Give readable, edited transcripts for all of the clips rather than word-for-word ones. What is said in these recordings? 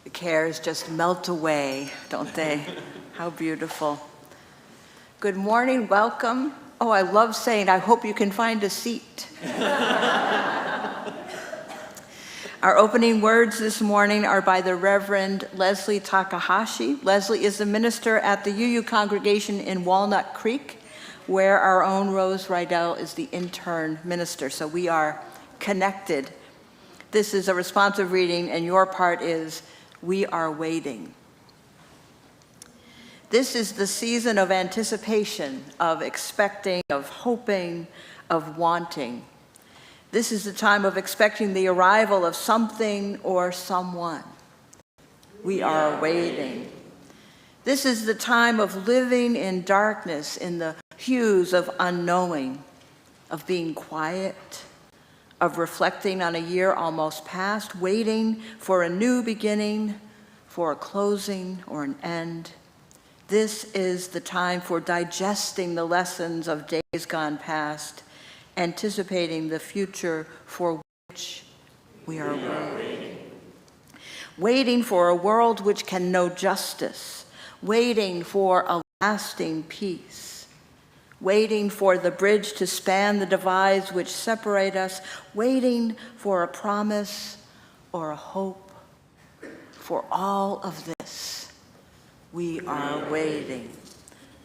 The cares just melt away, don't they? How beautiful. Good morning, welcome. Oh, I love saying, I hope you can find a seat. Our opening words this morning are by the Reverend Leslie Takahashi. Leslie is the minister at the UU congregation in Walnut Creek, where our own Rose Rydell is the intern minister, so we are connected. This is a responsive reading, and your part is, we are waiting. This is the season of anticipation, of expecting, of hoping, of wanting. This is the time of expecting the arrival of something or someone. We are waiting. This is the time of living in darkness, in the hues of unknowing, of being quiet, of reflecting on a year almost past, waiting for a new beginning, for a closing or an end. This is the time for digesting the lessons of days gone past, anticipating the future for which we are waiting. Waiting for a world which can know justice, waiting for a lasting peace, waiting for the bridge to span the divides which separate us, waiting for a promise or a hope. For all of this, we are waiting.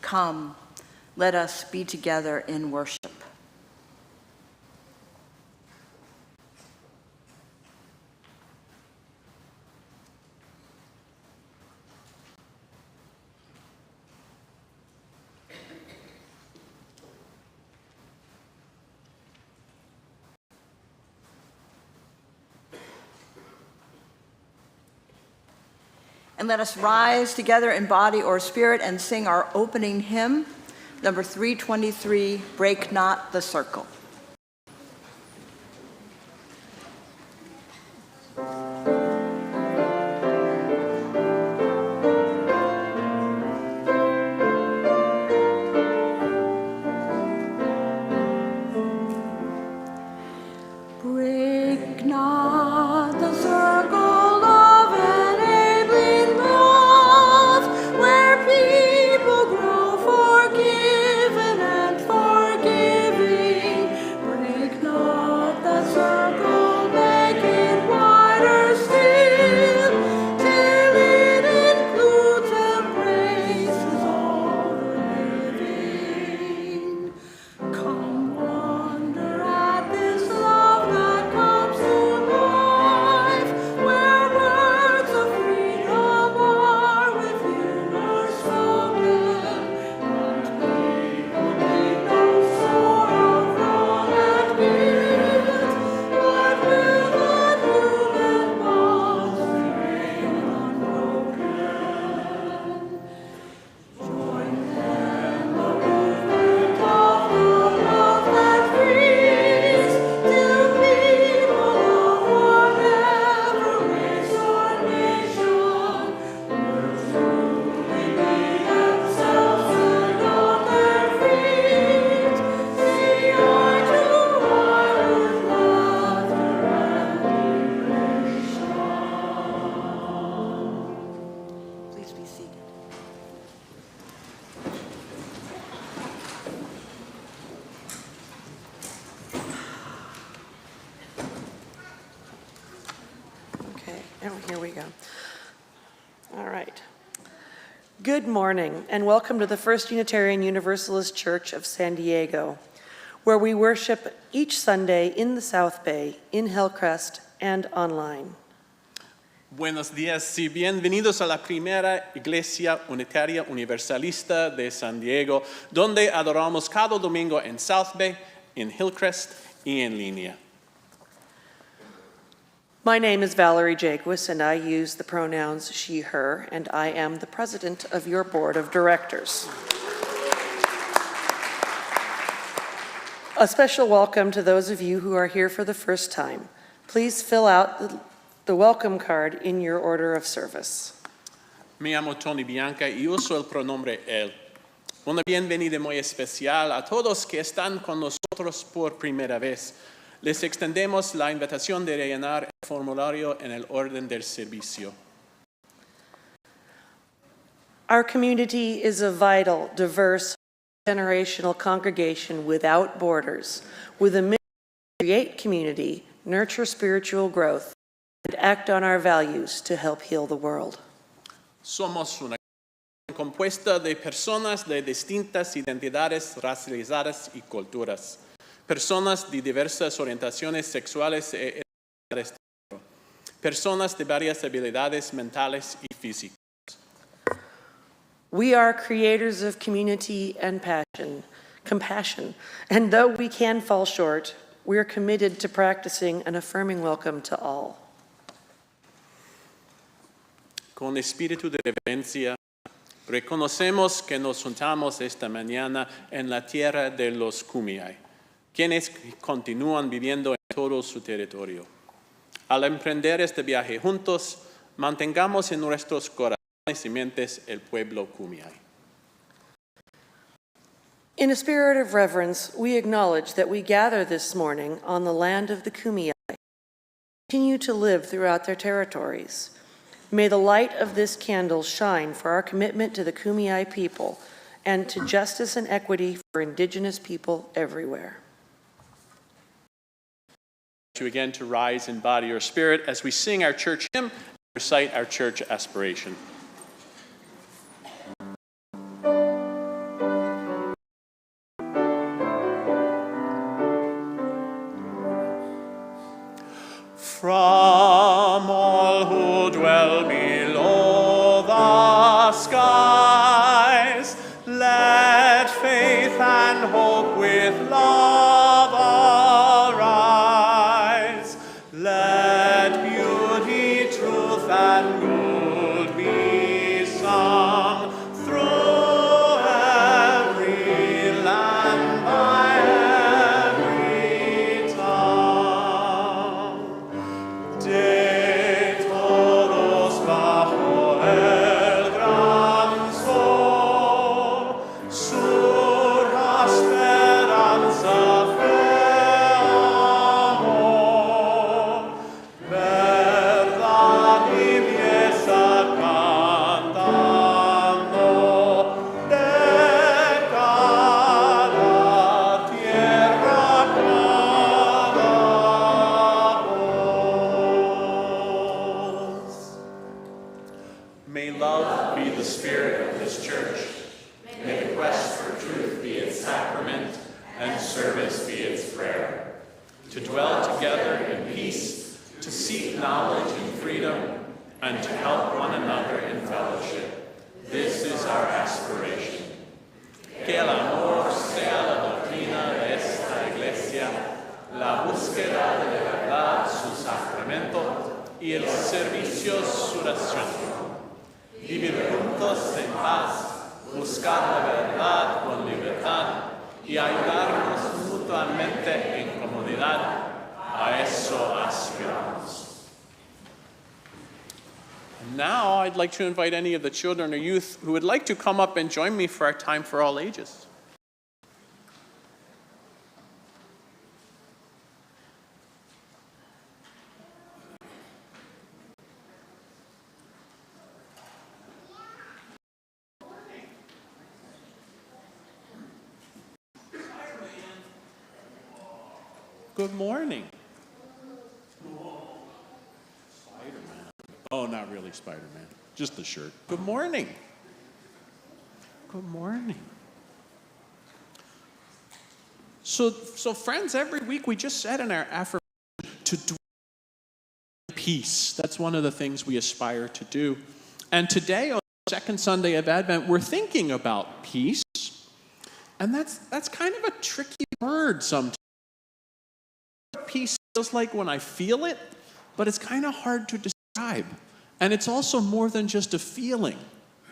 Come, let us be together in worship. And let us rise together in body or spirit and sing our opening hymn, number 323, Break Not the Circle. Break not the circle of enabling love, where people grow forgiven and forgiving. Break not the circle, make it wider still, till it includes embraces all the living. Come wander at this love that comes to life, where words of freedom are with you are spoken, and people need no sorrow, wrong, and guilt, but with unhuman bonds remain unbroken. Join them, the movement of the love that frees, till people of whatever race or nation will truly be themselves and on their feet. See eye to eye with laughter and elation. Please be seated. Okay, and here we go. All right. Good morning, and welcome to the First Unitarian Universalist Church of San Diego, where we worship each Sunday in the South Bay, in Hillcrest, and online. Buenos días y bienvenidos a la primera Iglesia Unitaria Universalista de San Diego, donde adoramos cada domingo en South Bay, en Hillcrest y en línea. My name is Valerie Jaquis, and I use the pronouns she, her, and I am the president of your board of directors. A special welcome to those of you who are here for the first time. Please fill out the welcome card in your order of service. Me llamo Tony Bianca y uso el pronombre él. Una bienvenida muy especial a todos que están con nosotros por primera vez. Les extendemos la invitación de rellenar el formulario en el orden del servicio. Our community is a vital, diverse, generational congregation without borders, with a mission to create community, nurture spiritual growth, and act on our values to help heal the world. Somos una compuesta de personas de distintas identidades racializadas y culturas, personas de diversas orientaciones sexuales e identidades de género, personas de varias habilidades mentales y físicas. We are creators of community and compassion, and though we can fall short, we are committed to practicing an affirming welcome to all. Con espíritu de reverencia, reconocemos que nos juntamos esta mañana en la tierra de los Kumeyaay, quienes continúan viviendo en todo su territorio. Al emprender este viaje juntos, mantengamos en nuestros corazones y mentes el pueblo Kumeyaay. In a spirit of reverence, we acknowledge that we gather this morning on the land of the Kumeyaay, continue to live throughout their territories. May the light of this candle shine for our commitment to the Kumeyaay people and to justice and equity for Indigenous people everywhere. You again to rise in body or spirit as we sing our church hymn and recite our church aspiration. From all who dwell below the skies, let faith and hope with love arise. Let beauty, truth, and good be sung through every land by every tongue. De todos bajo el gran sol, surja esperanza, fe, amor, verdad y belleza cantando de cada tierra, cada voz. May love be the spirit of this church. May the quest for truth be its sacrament and service be its prayer. To dwell together in peace, to seek knowledge and freedom, and to help one another in fellowship. This is our aspiration. Que el amor sea la doctrina de esta iglesia, la búsqueda de la verdad, su sacramento, y el servicio, su oración. Vivir juntos en paz, buscar la verdad con libertad y ayudarnos mutuamente en comunidad. A eso aspiramos. Now I'd like to invite any of the children or youth who would like to come up and join me for our time for all ages. Good morning. Spider-Man. Oh, not really Spider-Man. Just the shirt. Good morning. Good morning. So friends, every week we just said in our affirmation to dwell in peace. That's one of the things we aspire to do. And today, on the second Sunday of Advent, we're thinking about peace. And that's kind of a tricky word sometimes. Peace feels like when I feel it, but it's kind of hard to describe. And it's also more than just a feeling.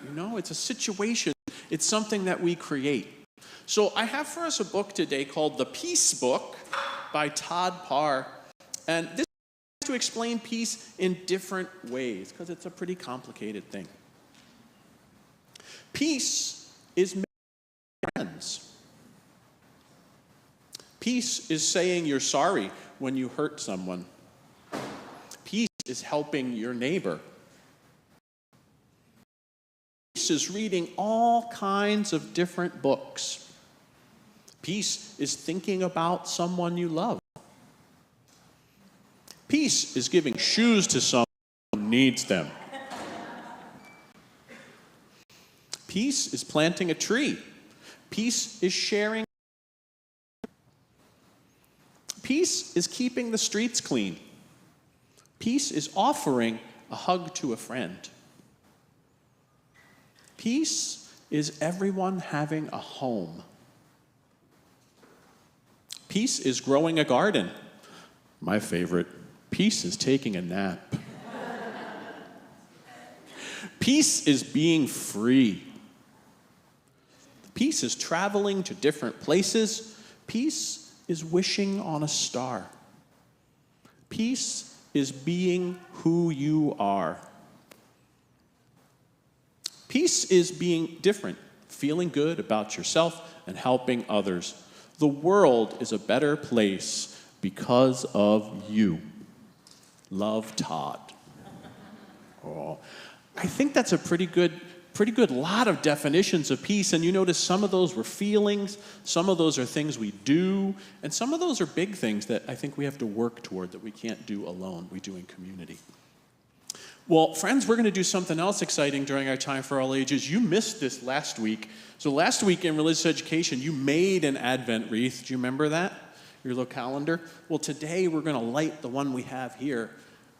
You know, it's a situation. It's something that we create. So I have for us a book today called The Peace Book by Todd Parr. And this is to explain peace in different ways, because it's a pretty complicated thing. Peace is making friends. Peace is saying you're sorry when you hurt someone. Peace is helping your neighbor. is reading all kinds of different books. Peace is thinking about someone you love. Peace is giving shoes to someone who needs them. Peace is planting a tree. Peace is sharing. Peace is keeping the streets clean. Peace is offering a hug to a friend. Peace is everyone having a home. Peace is growing a garden. My favorite, peace is taking a nap. Peace is being free. Peace is traveling to different places. Peace is wishing on a star. Peace is being who you are. Peace is being different, feeling good about yourself and helping others. The world is a better place because of you. Love, Todd. Oh, I think that's a pretty good lot of definitions of peace, and you notice some of those were feelings, some of those are things we do, and some of those are big things that I think we have to work toward that we can't do alone, we do in community. Well, friends, we're going to do something else exciting during our Time for All Ages. You missed this last week. So last week in religious education, you made an Advent wreath. Do you remember that? Your little calendar? Well, today we're going to light the one we have here.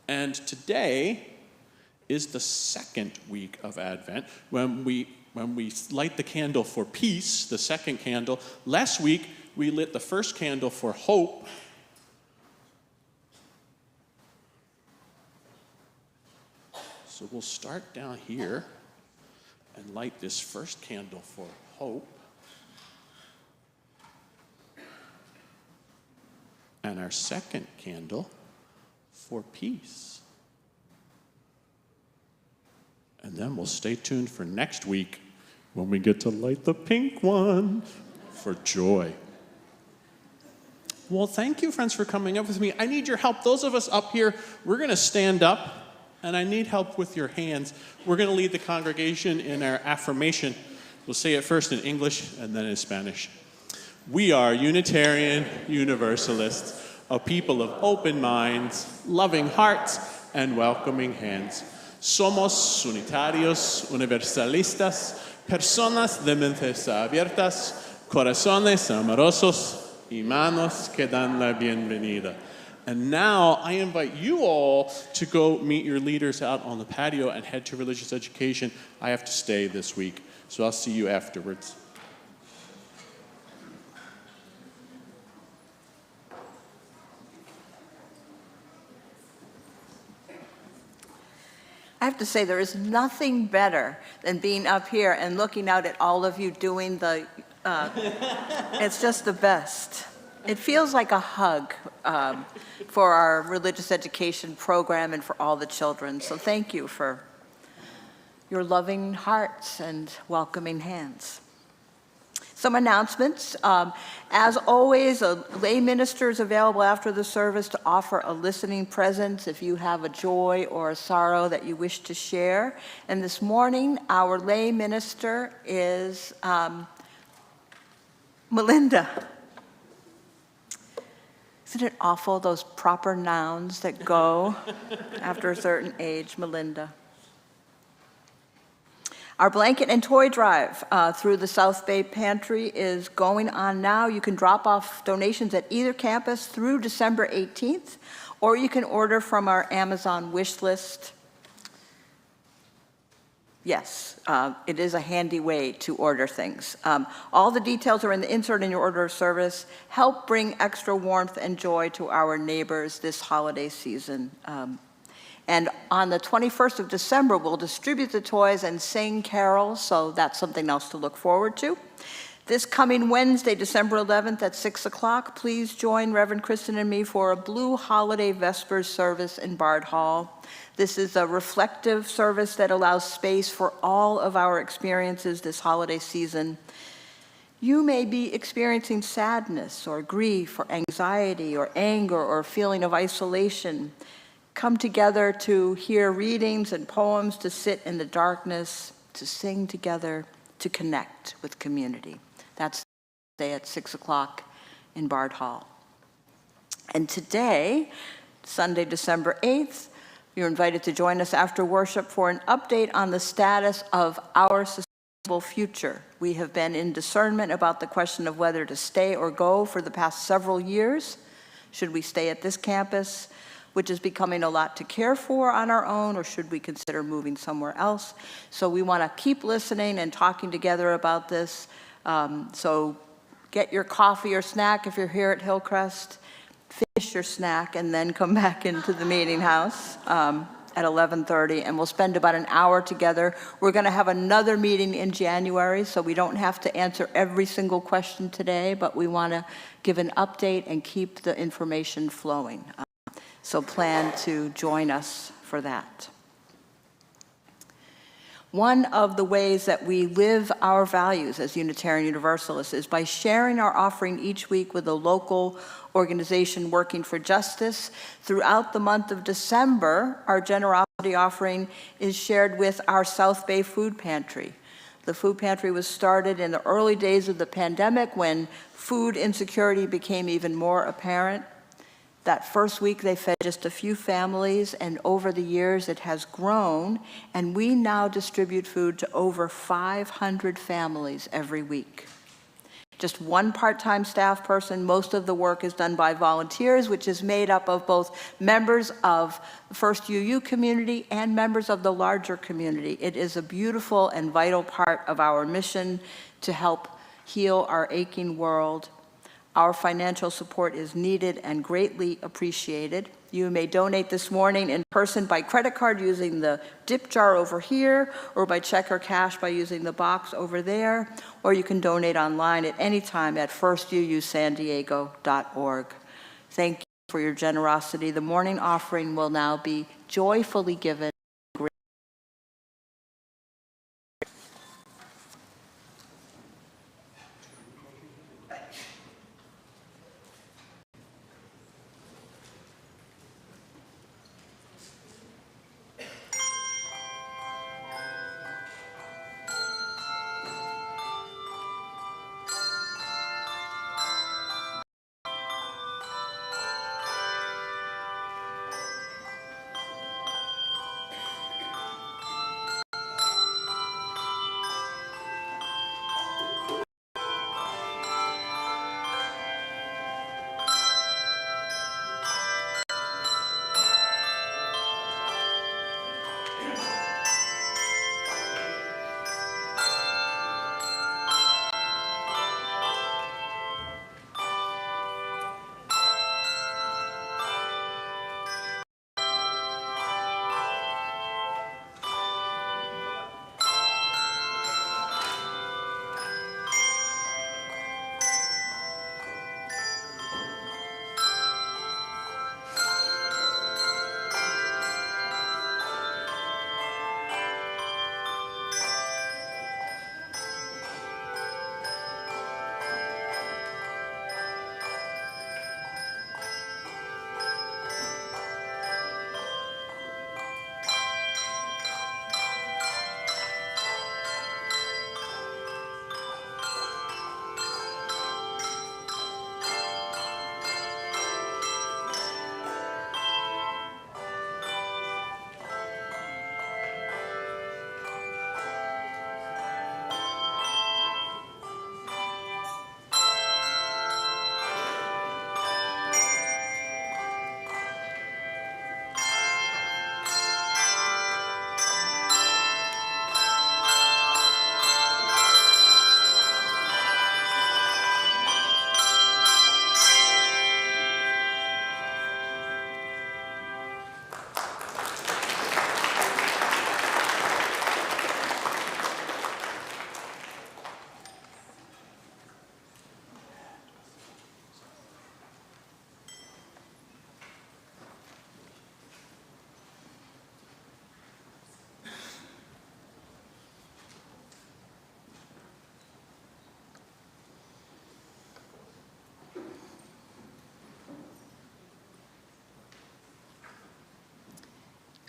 And today is the second week of Advent when we light the candle for peace, the second candle. Last week, we lit the first candle for hope. So we'll start down here and light this first candle for hope. And our second candle for peace. And then we'll stay tuned for next week when we get to light the pink one for joy. Well, thank you, friends, for coming up with me. I need your help. Those of us up here, we're going to stand up, and I need help with your hands. We're going to lead the congregation in our affirmation. We'll say it first in English and then in Spanish. We are Unitarian Universalists, a people of open minds, loving hearts, and welcoming hands. Somos unitarios, universalistas, personas de mentes abiertas, corazones amorosos y manos que dan la bienvenida. And now I invite you all to go meet your leaders out on the patio and head to religious education. I have to stay this week, so I'll see you afterwards. I have to say, there is nothing better than being up here and looking out at all of you doing the, it's just the best. It feels like a hug for our religious education program and for all the children. So thank you for your loving hearts and welcoming hands. Some announcements. As always, a lay minister is available after the service to offer a listening presence if you have a joy or a sorrow that you wish to share. And this morning, our lay minister is Melinda. Isn't it awful, those proper nouns that go after a certain age? Melinda. Our blanket and toy drive through the South Bay Pantry is going on now. You can drop off donations at either campus through December 18th, or you can order from our Amazon wish list. Yes, it is a handy way to order things. All the details are in the insert in your order of service. Help bring extra warmth and joy to our neighbors this holiday season. And on the 21st of December, we'll distribute the toys and sing carols, so that's something else to look forward to. This coming Wednesday, December 11th at 6 o'clock, please join Reverend Kristen and me for a Blue Holiday Vespers service in Bard Hall. This is a reflective service that allows space for all of our experiences this holiday season. You may be experiencing sadness or grief or anxiety or anger or a feeling of isolation. Come together to hear readings and poems, to sit in the darkness to sing together, to connect with community. That's Thursday at 6 o'clock in Bard Hall. And today, Sunday, December 8th, you're invited to join us after worship for an update on the status of our sustainable future. We have been in discernment about the question of whether to stay or go for the past several years. Should we stay at this campus, which is becoming a lot to care for on our own, or should we consider moving somewhere else? So we want to keep listening and talking together about this. So get your coffee or snack if you're here at Hillcrest. Finish your snack and then come back into the meeting house at 11:30, and we'll spend about an hour together. We're going to have another meeting in January, so we don't have to answer every single question today, but we want to give an update and keep the information flowing. So plan to join us for that. One of the ways that we live our values as Unitarian Universalists is by sharing our offering each week with a local organization working for justice. Throughout the month of December, our generosity offering is shared with our South Bay Food Pantry. The food pantry was started in the early days of the pandemic when food insecurity became even more apparent. That first week, they fed just a few families, and over the years, it has grown, and we now distribute food to over 500 families every week. Just one part-time staff person. Most of the work is done by volunteers, which is made up of both members of the First UU community and members of the larger community. It is a beautiful and vital part of our mission to help heal our aching world. Our financial support is needed and greatly appreciated. You may donate this morning in person by credit card using the dip jar over here, or by check or cash by using the box over there, or you can donate online at any time at firstuusandiego.org. Thank you for your generosity. The morning offering will now be joyfully given.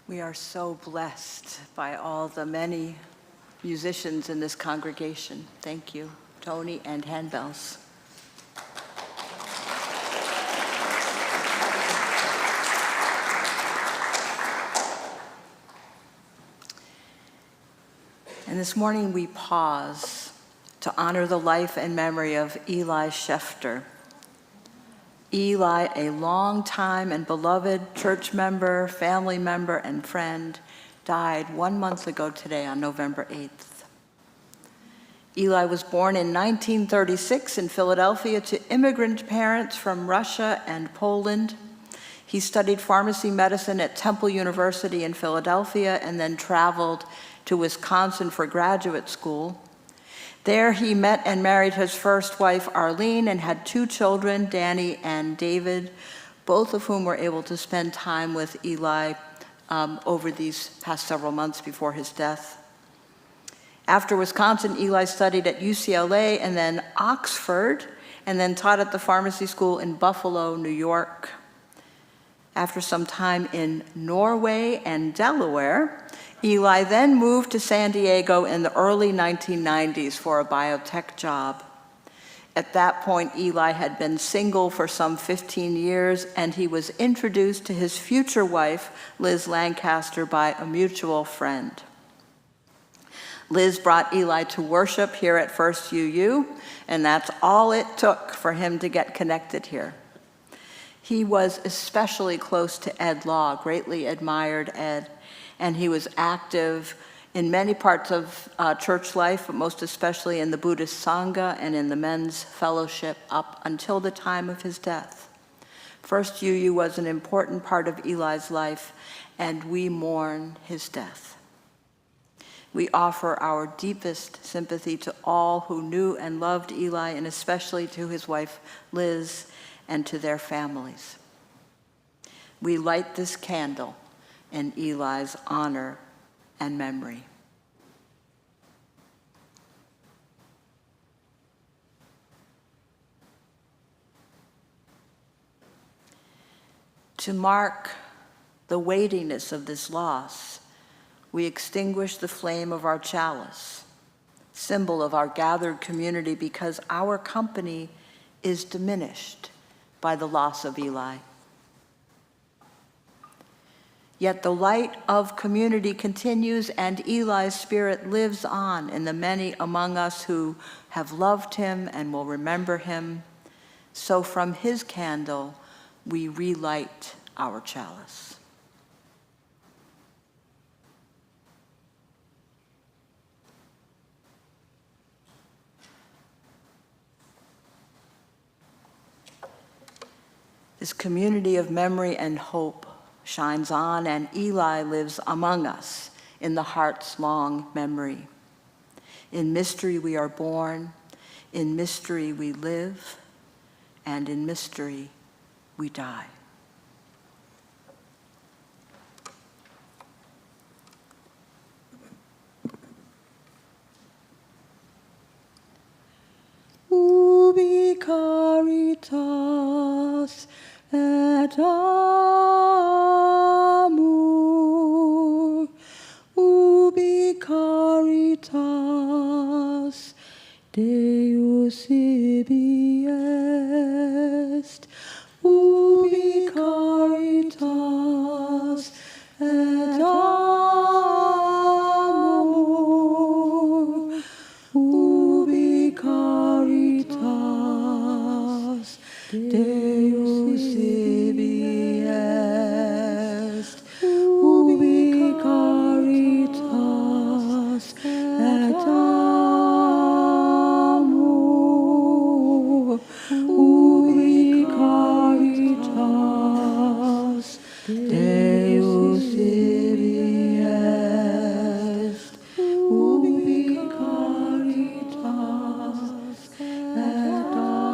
We are so blessed by all the many musicians in this congregation. Thank you, Tony and handbells. And this morning we pause to honor the life and memory of Eli Schefter. Eli, a long-time and beloved church member, family member, and friend, died 1 month ago today on November 8th. Eli was born in 1936 in Philadelphia to immigrant parents from Russia and Poland. He studied pharmacy medicine at Temple University in Philadelphia and then traveled to Wisconsin for graduate school. There he met and married his first wife, Arlene, and had 2 children, Danny and David, both of whom were able to spend time with Eli over these past several months before his death. After Wisconsin, Eli studied at UCLA and then Oxford, and then taught at the pharmacy school in Buffalo, New York. After some time in Norway and Delaware, Eli then moved to San Diego in the early 1990s for a biotech job. At that point, Eli had been single for some 15 years, and he was introduced to his future wife, Liz Lancaster, by a mutual friend. Liz brought Eli to worship here at First UU, and that's all it took for him to get connected here. He was especially close to Ed Law, greatly admired Ed, and he was active in many parts of church life, but most especially in the Buddhist Sangha and in the men's fellowship up until the time of his death. First UU was an important part of Eli's life, and we mourn his death. We offer our deepest sympathy to all who knew and loved Eli, and especially to his wife, Liz, and to their families. We light this candle in Eli's honor and memory. To mark the weightiness of this loss, we extinguish the flame of our chalice, symbol of our gathered community, because our company is diminished by the loss of Eli. Yet the light of community continues, and Eli's spirit lives on in the many among us who have loved him and will remember him. So from his candle, we relight our chalice. This community of memory and hope shines on, and Eli lives among us in the heart's long memory. In mystery we are born, in mystery we live, and in mystery we die. Ubi caritas et amor, ubi caritas Deus ibi est, ubi caritas et amor, ubi caritas Deus ibi est, ubi caritas et amor, ubi caritas Deus ibi est, ubi caritas et amor,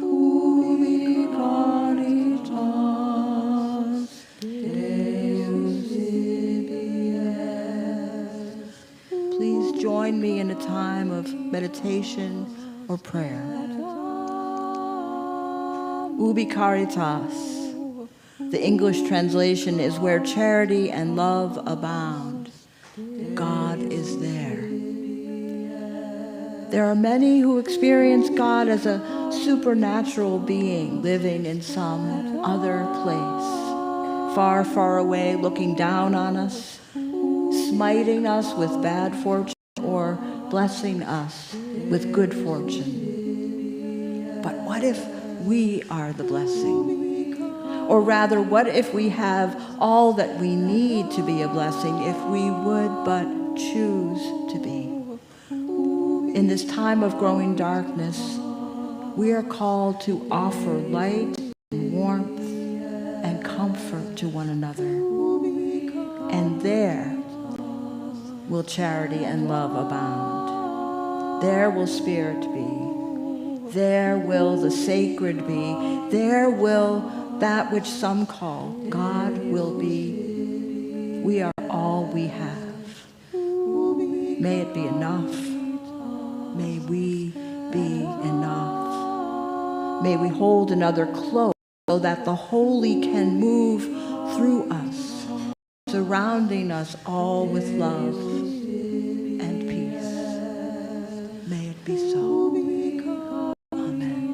ubi caritas Deus ibi est. Please join me in a time of meditation or prayer. Ubi caritas, The English translation is where charity and love abound. God is there. There are many who experience God as a supernatural being living in some other place, far, far away, looking down on us, smiting us with bad fortune or blessing us with good fortune. But what if we are the blessing? Or rather, what if we have all that we need to be a blessing if we would but choose to be? In this time of growing darkness, we are called to offer light and warmth and comfort to one another. And there will charity and love abound. There will spirit be. There will the sacred be. There will that which some call God will be. We are all we have. May it be enough. May we be enough. May we hold another close so that the holy can move through us, surrounding us all with love and peace. May it be so. Amen.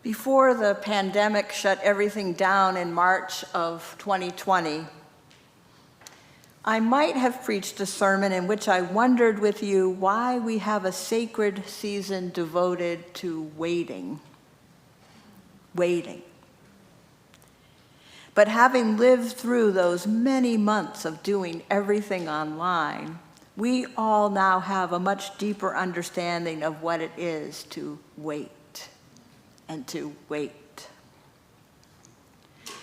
Before the pandemic shut everything down in March of 2020, I might have preached a sermon in which I wondered with you why we have a sacred season devoted to waiting. Waiting. But having lived through those many months of doing everything online, we all now have a much deeper understanding of what it is to wait and to wait.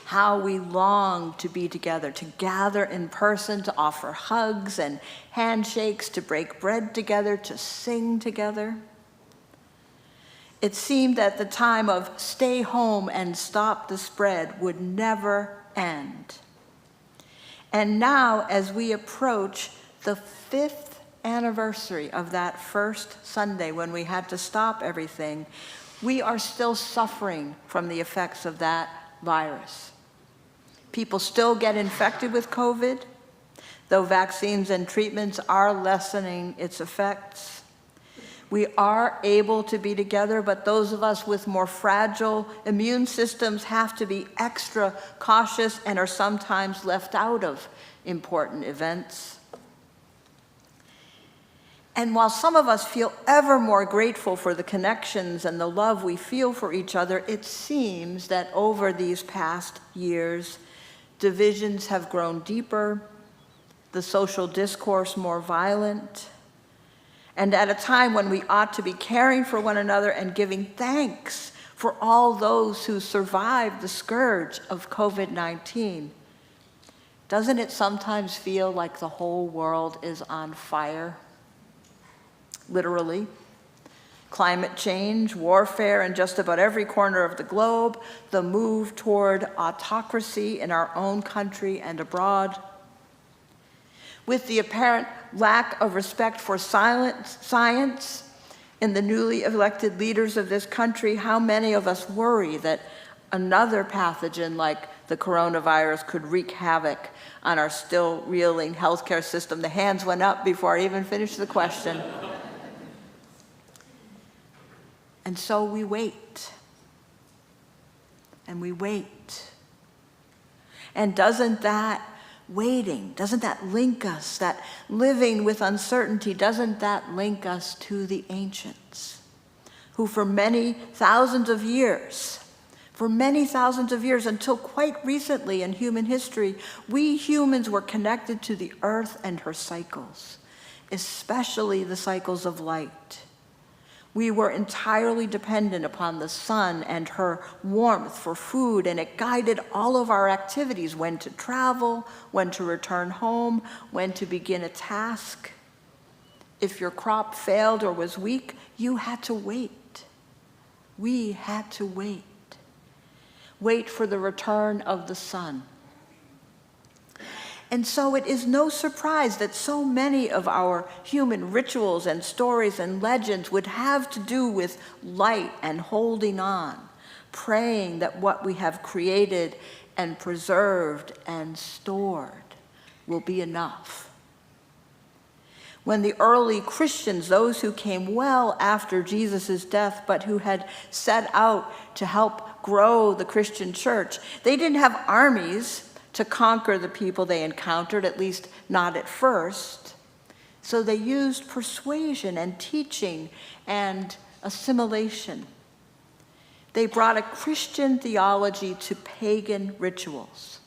How we long to be together, to gather in person, to offer hugs and handshakes, to break bread together, to sing together. It seemed that the time of stay home and stop the spread would never end. And now, as we approach the 5th anniversary of that first Sunday when we had to stop everything, we are still suffering from the effects of that virus. People still get infected with COVID, though vaccines and treatments are lessening its effects. We are able to be together, but those of us with more fragile immune systems have to be extra cautious and are sometimes left out of important events. And while some of us feel ever more grateful for the connections and the love we feel for each other, it seems that over these past years, divisions have grown deeper, the social discourse more violent, and at a time when we ought to be caring for one another and giving thanks for all those who survived the scourge of COVID-19, doesn't it sometimes feel like the whole world is on fire? Literally. Climate change, warfare in just about every corner of the globe, the move toward autocracy in our own country and abroad. With the apparent lack of respect for science in the newly elected leaders of this country, how many of us worry that another pathogen like the coronavirus could wreak havoc on our still reeling healthcare system? The hands went up before I even finished the question. And so we wait, and we wait. And doesn't that waiting, doesn't that link us, that living with uncertainty, doesn't that link us to the ancients, who for many thousands of years, until quite recently in human history, we humans were connected to the earth and her cycles, especially the cycles of light. We were entirely dependent upon the sun and her warmth for food, and it guided all of our activities, when to travel, when to return home, when to begin a task. If your crop failed or was weak, you had to wait. We had to wait. Wait for the return of the sun. And so it is no surprise that so many of our human rituals and stories and legends would have to do with light and holding on, praying that what we have created and preserved and stored will be enough. When the early Christians, those who came well after Jesus' death, but who had set out to help grow the Christian church, they didn't have armies to conquer the people they encountered, at least not at first. So they used persuasion and teaching and assimilation. They brought a Christian theology to pagan rituals,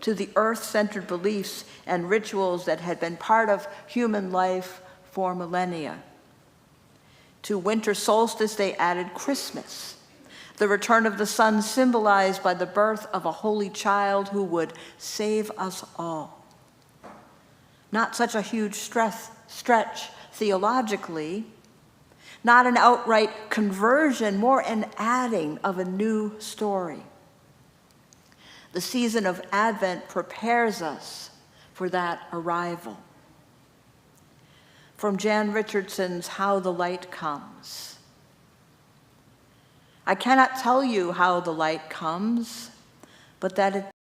to the earth-centered beliefs and rituals that had been part of human life for millennia. To winter solstice, they added Christmas, the return of the sun symbolized by the birth of a holy child who would save us all. Not such a huge stretch theologically, not an outright conversion, more an adding of a new story. The season of Advent prepares us for that arrival. From Jan Richardson's How the Light Comes. I cannot tell you how the light comes, but that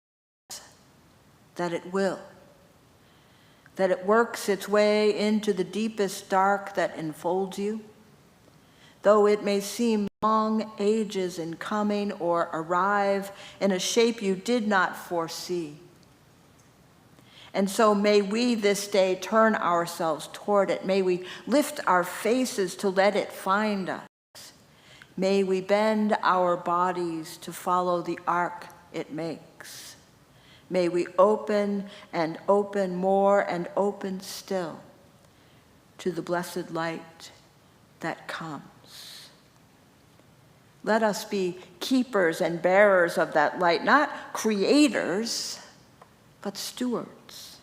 it will, that it works its way into the deepest dark that enfolds you, though it may seem long ages in coming or arrive in a shape you did not foresee. And so may we this day turn ourselves toward it. May we lift our faces to let it find us. May we bend our bodies to follow the arc it makes. May we open and open more and open still to the blessed light that comes. Let us be keepers and bearers of that light, not creators, but stewards,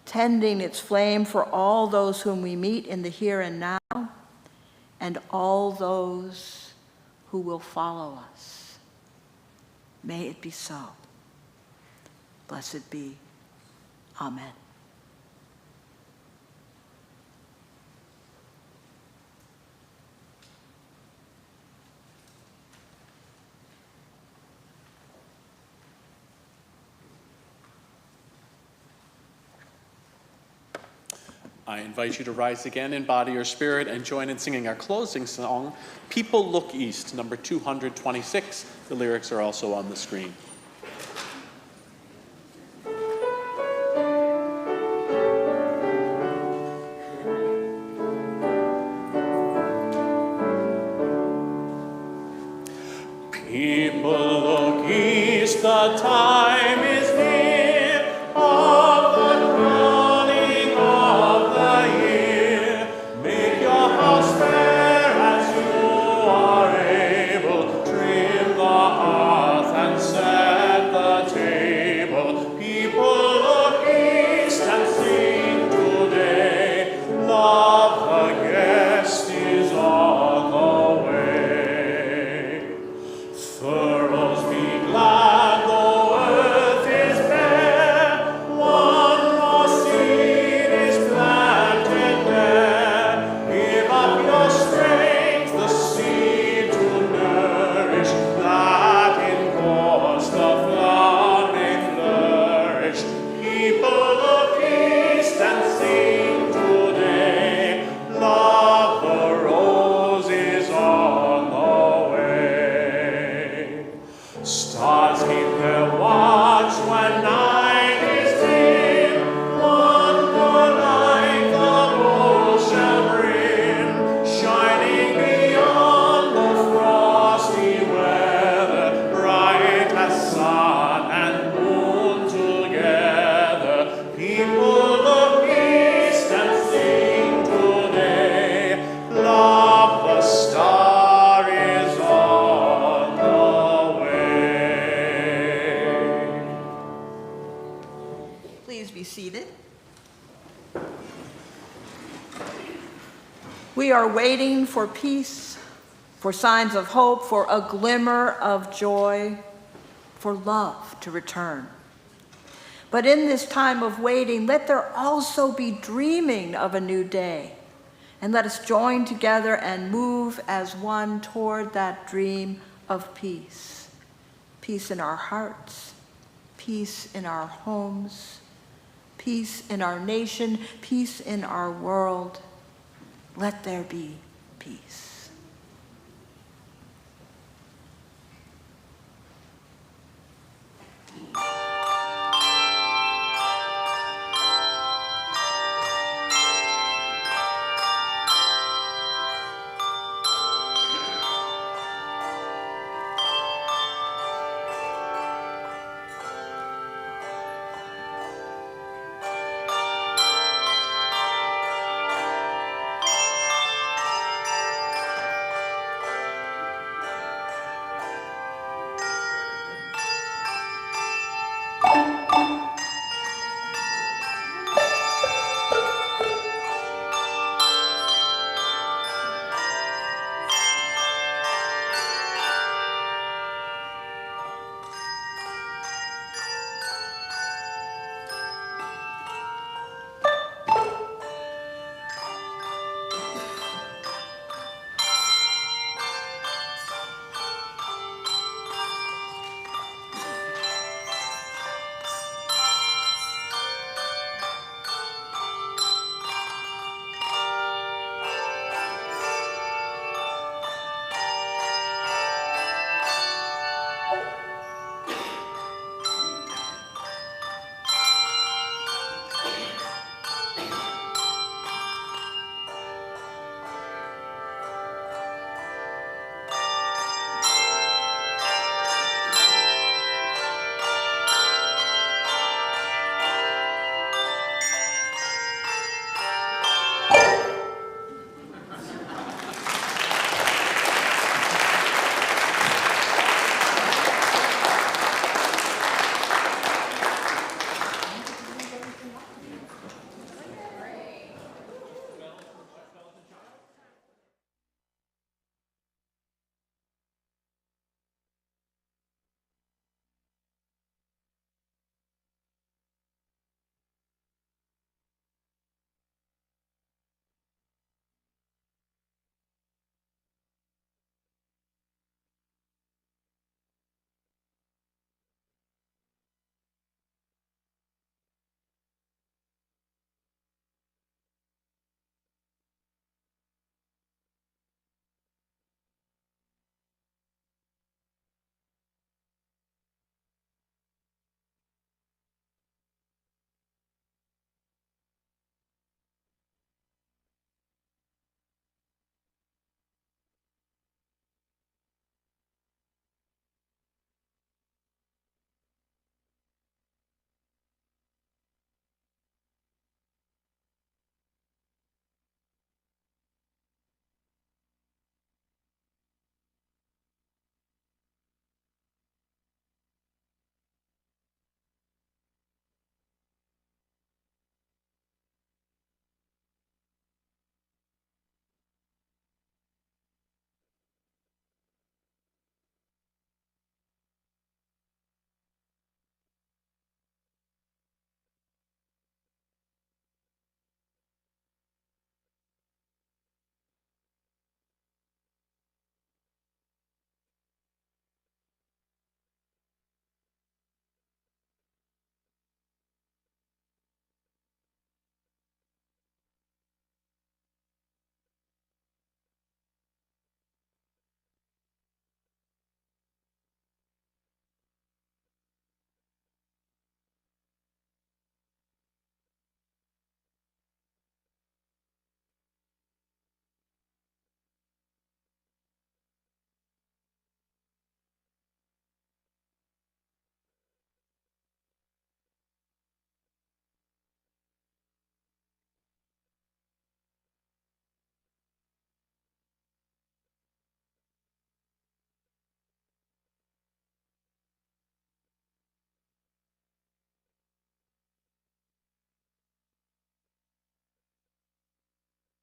tending its flame for all those whom we meet in the here and now, and all those who will follow us. May it be so. Blessed be. Amen. I invite you to rise again in body or spirit and join in singing our closing song, People Look East, number 226. The lyrics are also on the screen. People look east, the time is near of the crowning of the year. Make your house fair as you are able. Trim the hearth and set the table. People look east and sing today. Love, the guest is on the way. Furrows be glad, though earth is bare. One raw seed is planted there. Give up your strength, the seed to nourish, that in course the flower may flourish. People look east and sing today. Love, the rose is on the way. Stars keep their watch when night is dim. One more light the bowl shall bring, shining beyond the frosty weather, bright as sun and moon together. People look east and sing today. Love, the star is on the way. Please be seated. We are waiting for peace, for signs of hope, for a glimmer of joy, for love to return. But in this time of waiting, let there also be dreaming of a new day. And let us join together and move as one toward that dream of peace. Peace in our hearts, peace in our homes, peace in our nation, peace in our world. Let there be peace.